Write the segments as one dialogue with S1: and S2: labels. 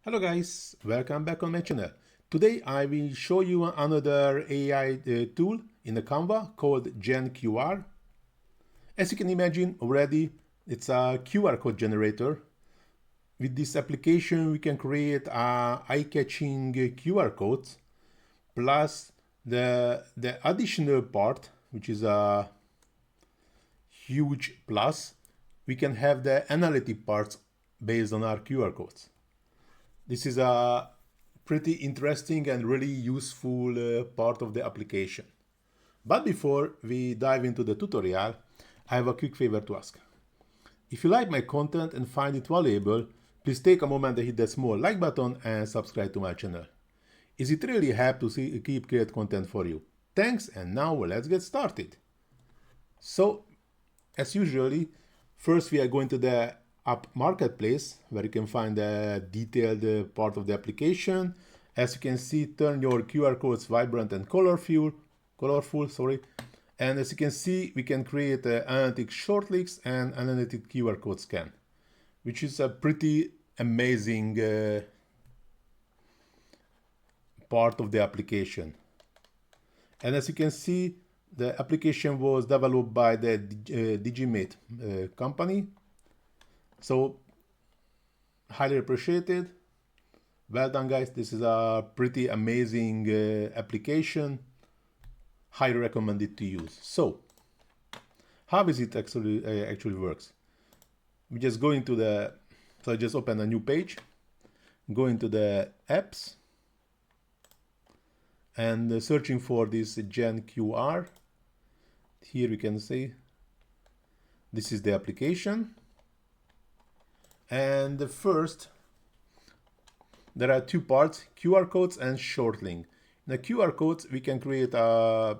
S1: Hello guys, welcome back on my channel. Today I will show you another AI tool in the Canva called GenQR. As you can imagine already, it's a QR code generator. With this application we can create eye-catching QR codes plus the additional part, which is a huge plus, we can have the analytic parts based on our QR codes. This is a pretty interesting and really useful part of the application. But before we dive into the tutorial, I have a quick favor to ask. If you like my content and find it valuable, please take a moment and hit the small like button and subscribe to my channel. It really helps to keep great content for you. Thanks, and now let's get started. So, as usually, first we are going to the app marketplace where you can find the detailed part of the application. As you can see, turn your QR codes vibrant and colorful. And as you can see, we can create analytic shortlinks and analytic QR code scan, which is a pretty amazing part of the application. And as you can see, the application was developed by the Digimate company. So, highly appreciated. Well done, guys. This is a pretty amazing application. Highly recommended to use. So, how is it actually works? We just go into the, so I just open a new page, go into the apps, and searching for this GenQR. Here we can see this is the application. And the first, there are two parts, QR codes and short link. In the QR codes, we can create a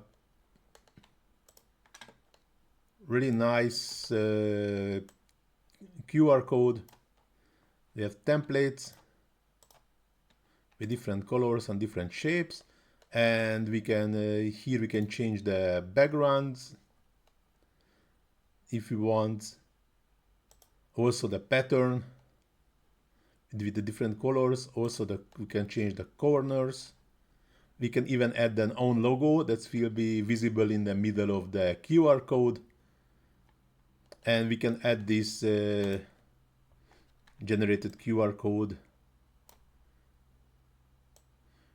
S1: really nice QR code. We have templates with different colors and different shapes. And we can, here we can change the backgrounds if we want. Also the pattern with the different colors. Also we can change the corners. We can even add an own logo that will be visible in the middle of the QR code. And we can add this generated QR code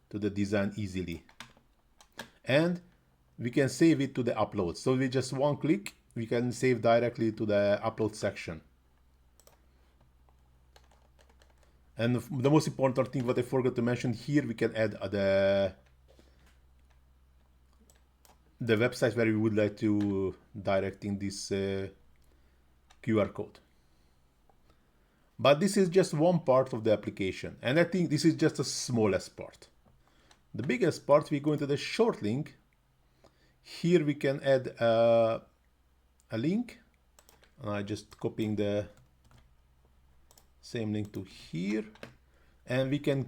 S1: to the design easily. And we can save it to the upload. So with just one click, we can save directly to the upload section. And the most important thing what I forgot to mention here, we can add the website where we would like to directing this QR code. But this is just one part of the application, and I think this is just the smallest part. The biggest part, we go into the short link. Here we can add a link. I'm just copying the same link to here, and we can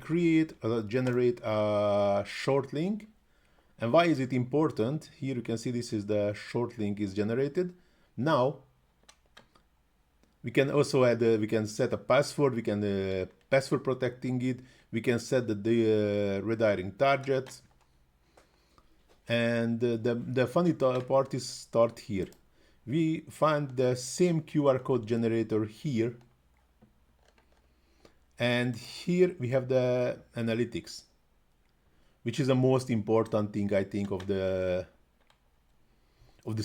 S1: generate a short link. And why is it important? Here you can see this is the short link is generated. Now we can also add, we can set a password, we can password protecting it, we can set the redirecting target. And the funny part is start here. We find the same QR code generator here. And here we have the analytics, which is the most important thing I think of this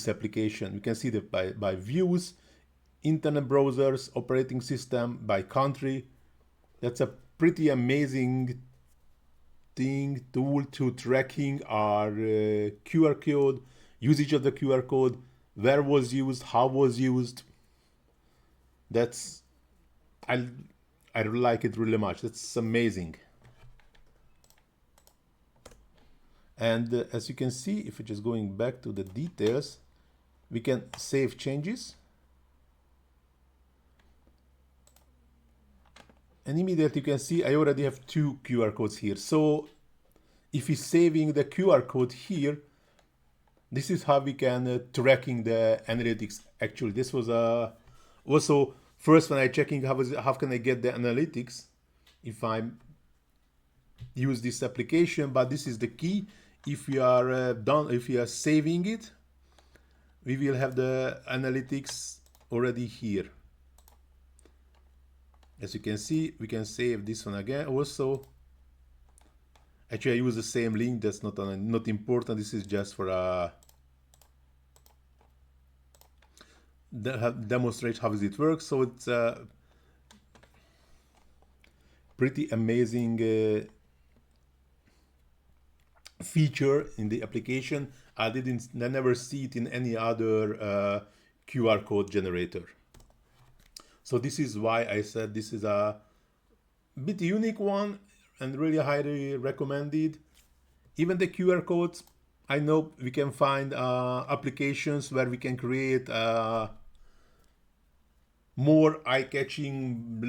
S1: application. You can see that by views, internet browsers, operating system, by country. That's a pretty amazing tool to tracking our QR code, usage of the QR code, where was used, how was used. That's I like it really much. That's amazing. And as you can see, if we're just going back to the details, we can save changes. And immediately you can see I already have two QR codes here. So if we're saving the QR code here, this is how we can tracking the analytics. Actually, this was also first when I checking how can I get the analytics, if I use this application, but this is the key. If you are if you are saving it, we will have the analytics already here. As you can see, we can save this one again also. Actually, I use the same link. That's not important. This is just for demonstrate how it works. So it's a pretty amazing feature in the application. I never see it in any other QR code generator. So this is why I said this is a bit unique one and really highly recommended. Even the QR codes, I know we can find applications where we can create more eye-catching,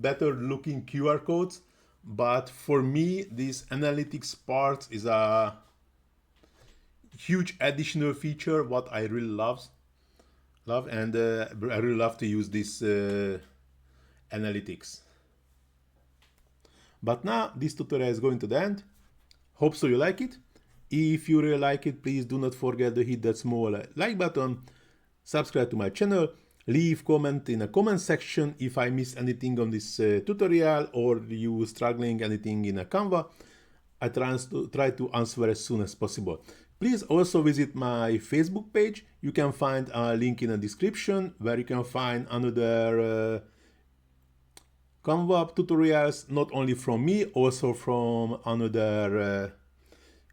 S1: better looking QR codes. But for me, this analytics part is a huge additional feature what I really love, and I really love to use this analytics. But now this tutorial is going to the end. Hope so you like it. If you really like it, please do not forget to hit that small like button, subscribe to my channel, leave comment in the comment section if I missed anything on this tutorial or you struggling anything in a Canva. I try to answer as soon as possible. Please also visit my Facebook page. You can find a link in the description where you can find another Canva tutorials, not only from me, also from another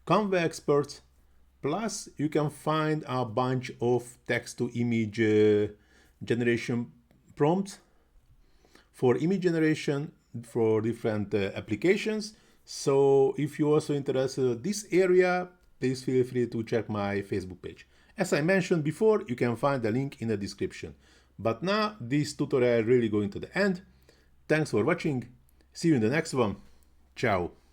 S1: Canva experts. Plus, you can find a bunch of text to image generation prompts for image generation for different applications. So if you're also interested in this area, please feel free to check my Facebook page. As I mentioned before, you can find the link in the description. But now this tutorial really going to the end. Thanks for watching. See you in the next one. Ciao.